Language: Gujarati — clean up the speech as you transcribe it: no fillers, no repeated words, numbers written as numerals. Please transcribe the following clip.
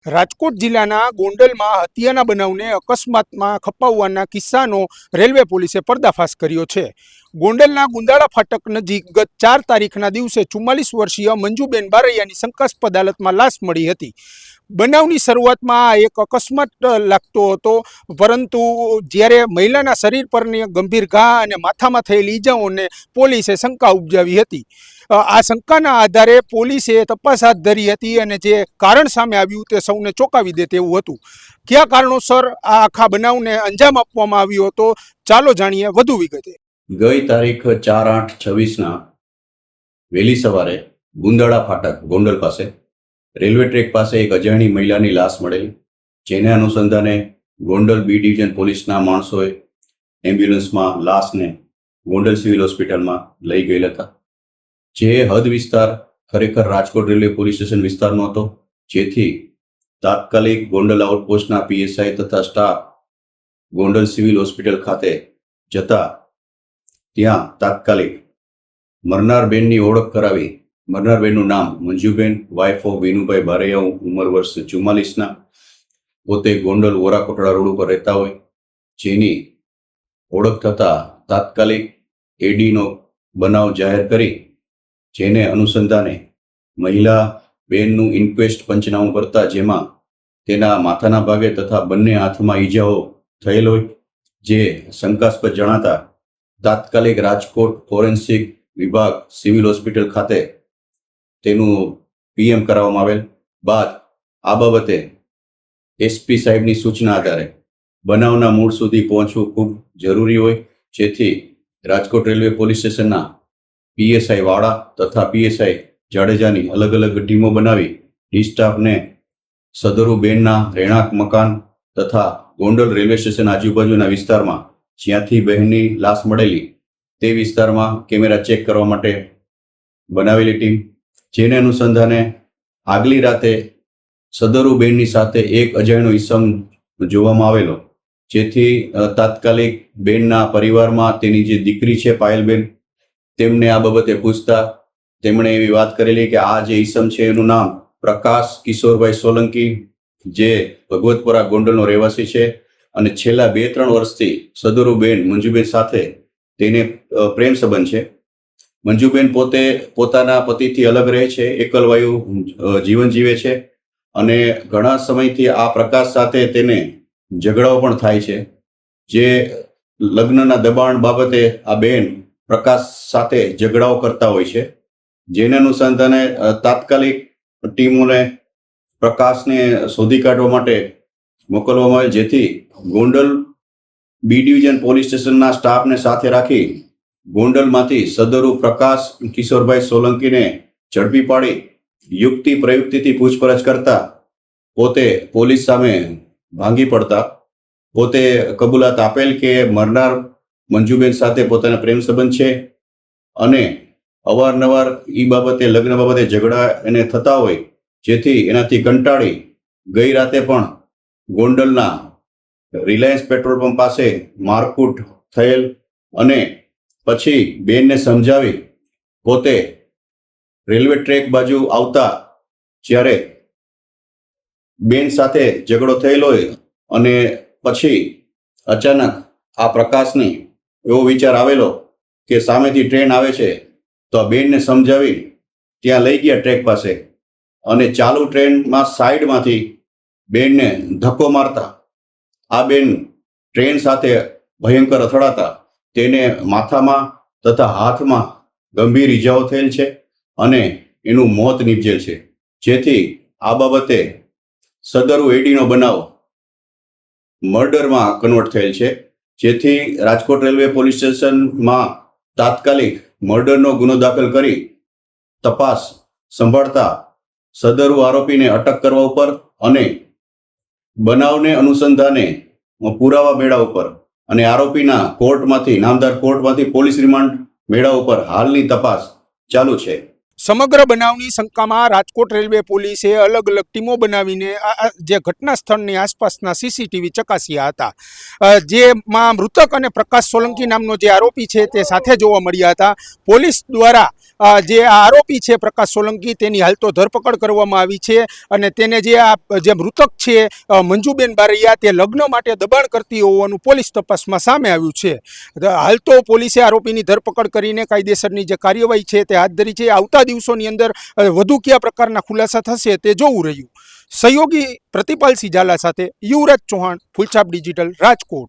રાજકોટ જિલ્લાના ગોંડલમાં હત્યાના બનાવને અકસ્માતમાં ખપાવવાના કિસ્સાનો રેલવે પોલીસે પર્દાફાશ કર્યો છે. ગોંડલના ગુંદાળા ફાટક નજીક ગત 4 તારીખના દિવસે 44 વર્ષીય મંજુબેન બારૈયાની શંકાસ્પદ હાલતમાં લાશ મળી હતી. બનાવની શરૂઆતમાં એક અકસ્માત લાગતો હતો, પરંતુ જ્યારે મહિલાના શરીર પરની ગંભીર ઘા અને માથામાં થયેલી ઈજાઓને પોલીસે શંકા ઉપજાવી હતી. આ શંકાના આધારે પોલીસે તપાસ હાથ ધરી હતી અને જે કારણ સામે આવ્યું તે સૌને ચોંકાવી દે તેવું હતું. કયા કારણોસર આ આખા બનાવને અંજામ આપવામાં આવ્યો હતો, ચાલો જાણીએ વધુ વિગતે. ગઈ તારીખ 4/8/26ના વહેલી સવારે ગુંદાળા ફાટક ગોંડલ પાસે રેલવે ટ્રેક પાસે એક અજાણી મહિલાની લાશ મળેલી, જેને અનુસંધાને ગોંડલ બી ડિવિઝન પોલીસના માણસોએ એમ્બ્યુલન્સમાં લાશને ગોંડલ સિવિલ હોસ્પિટલમાં લઈ ગયેલા હતા. જે હદ વિસ્તાર ખરેખર રાજકોટ રેલવે પોલીસ સ્ટેશન વિસ્તારનો હતો, જેથી તાત્કાલિક ગોંડલ આઉટપોસ્ટના પીએસઆઈ તથા સ્ટાફ ગોંડલ સિવિલ હોસ્પિટલ ખાતે જતા ત્યાં તાત્કાલિક મરનાર બેનની ઓળખ કરાવી. મરનાર બેનનું નામ મંજુબેન, વાઇફ ઓફ વિનુભાઈ બારૈયા, ઉંમર વર્ષ 44ના, પોતે ગોંડલ ઓરાકોટડા રોડ ઉપર રહેતા હોય, જેની ઓળખ થતા તાત્કાલિક એડીનો બનાવ જાહેર કરી, જેને અનુસંધાને મહિલા બેનનું ઇન્ક્વેસ્ટ પંચનામું કરતા જેમાં તેના માથાના ભાગે તથા બંને હાથમાં ઈજાઓ થયેલ હોય, જે શંકાસ્પદ જણાતા તાત્કાલિક રાજકોટ ફોરેન્સિક વિભાગ સિવિલ હોસ્પિટલ ખાતે તેનું પીએમ કરાવવામાં આવેલ બાદ આ બાબતે એસપી સાહેબની સૂચના આધારે બનાવના મૂળ સુધી પહોંચવું ખૂબ જરૂરી હોય, જેથી રાજકોટ રેલવે પોલીસ સ્ટેશનના પીએસઆઈ વાળા તથા પીએસઆઈ જાડેજાની અલગ અલગ ટીમો બનાવી ડી સ્ટાફને સદરુ બેનના રહેણાંક મકાન તથા ગોંડલ રેલવે સ્ટેશન આજુબાજુના વિસ્તારમાં જ્યાંથી બહેનની લાશ મળેલી તે વિસ્તારમાં કેમેરા ચેક કરવા માટે બનાવેલી ટીમ, જેને અનુસંધાને આગલી રાતે સદરુ બેનની સાથે એક અજાણ્યો ઈસમ જોવામાં આવેલો, જેથી તાત્કાલિક બેનના પરિવારમાં તેની જે દીકરી છે પાયલબેન, તેમને આ બાબતે પૂછતા તેમણે એવી વાત કરેલી કે આ જે ઈસમ છે એનું નામ પ્રકાશ કિશોરભાઈ સોલંકી, જે ભગવતપુરા ગોંડલનો રહેવાસી છે અને છેલ્લા 2-3 વર્ષથી સદરુબેન મંજુબેન સાથે તેને પ્રેમ સંબંધ છે. મંજુબેન પોતે પોતાના પતિથી અલગ રહે છે, એકલવાયુ જીવન જીવે છે અને ઘણા સમયથી આ પ્રકાશ સાથે તેને ઝઘડાઓ પણ થાય છે. જે લગ્નના દબાણ બાબતે આ બેન પ્રકાશ સાથે ઝઘડાઓ કરતા હોય છે, જેને અનુસંધાને તાત્કાલિક ટીમોને પ્રકાશને શોધી કાઢવા માટે મોકલવામાં આવે, જેથી ગોંડલ બી ડિવિઝન પોલીસ સ્ટેશનના સ્ટાફને સાથે રાખી ગોંડલમાંથી સદરુ પ્રકાશ કિશોરભાઈ સોલંકીને ઝડપી પાડી યુક્તિ પ્રયુક્તિથી પૂછપરછ કરતા પોતે પોલીસ સામે ભાંગી પડતા પોતે કબૂલાત આપેલ કે મરનાર મંજુબેન સાથે પોતાના પ્રેમ સંબંધ છે અને અવારનવાર એ બાબતે લગ્ન બાબતે ઝઘડા એને થતા હોય, જેથી એનાથી કંટાળી ગઈ રાતે પણ ગોંડલના રિલાયન્સ પેટ્રોલ પંપ પાસે મારકૂટ થયેલ અને પછી બેનને સમજાવી પોતે રેલવે ટ્રેક બાજુ આવતા જ્યારે બેન સાથે ઝઘડો થયેલો હોય અને પછી અચાનક આ પ્રકાશને એવો વિચાર આવેલો કે સામેથી ટ્રેન આવે છે, તો આ બેનને સમજાવી ત્યાં લઈ ગયા ટ્રેક પાસે અને ચાલુ ટ્રેનમાં સાઈડમાંથી બેનને ધક્કો મારતા આ બેન ટ્રેન સાથે ભયંકર અથડાતા તેને માથામાં તથા હાથમાં ગંભીર ઈજાઓ થયેલ છે અને એનું મોત નીપજેલ છે, જેથી આ બાબતે સદરુ એડીનો બનાવ મર્ડરમાં કન્વર્ટ થયેલ છે, જેથી રાજકોટ રેલવે પોલીસ સ્ટેશનમાં તાત્કાલિક મર્ડરનો ગુનો દાખલ કરી તપાસ સંભાળતા સદરુ આરોપીને અટક કરવા ઉપર અને બનાવને અનુસંધાને પુરાવા મેળવવા ઉપર અને આરોપીના કોર્ટમાંથી નામદાર કોર્ટમાંથી પોલીસ રિમાન્ડ મેળવવા ઉપર હાલની તપાસ ચાલુ છે. સમગ્ર બનાવની શંકામાં રાજકોટ રેલવે પોલીસે અલગ અલગ ટીમો બનાવીને જે ઘટના સ્થળની આસપાસના સીસીટીવી ચકાસ્યા હતા, જેમાં મૃતક અને પ્રકાશ સોલંકી નામનો જે આરોપી છે તે સાથે જોવા મળ્યા હતા. પોલીસ દ્વારા જે આ આરોપી છે પ્રકાશ સોલંકી, તેની હાલ તો ધરપકડ કરવામાં આવી છે અને તેને જે મૃતક છે મંજુબેન બારૈયા, તે લગ્ન માટે દબાણ કરતી હોવાનું પોલીસ તપાસમાં સામે આવ્યું છે. હાલ તો પોલીસે આરોપીની ધરપકડ કરીને કાયદેસરની જે કાર્યવાહી છે તે હાથ ધરી છે. આવતા દિવસોની અંદર વધુ કયા પ્રકારના ખુલાસા થશે તે જોવું રહ્યું. સહયોગી પ્રતિપાલસિંહ ઝાલા સાથે યુવરાજ ચૌહાણ, ફૂલછાપ ડિજિટલ, રાજકોટ.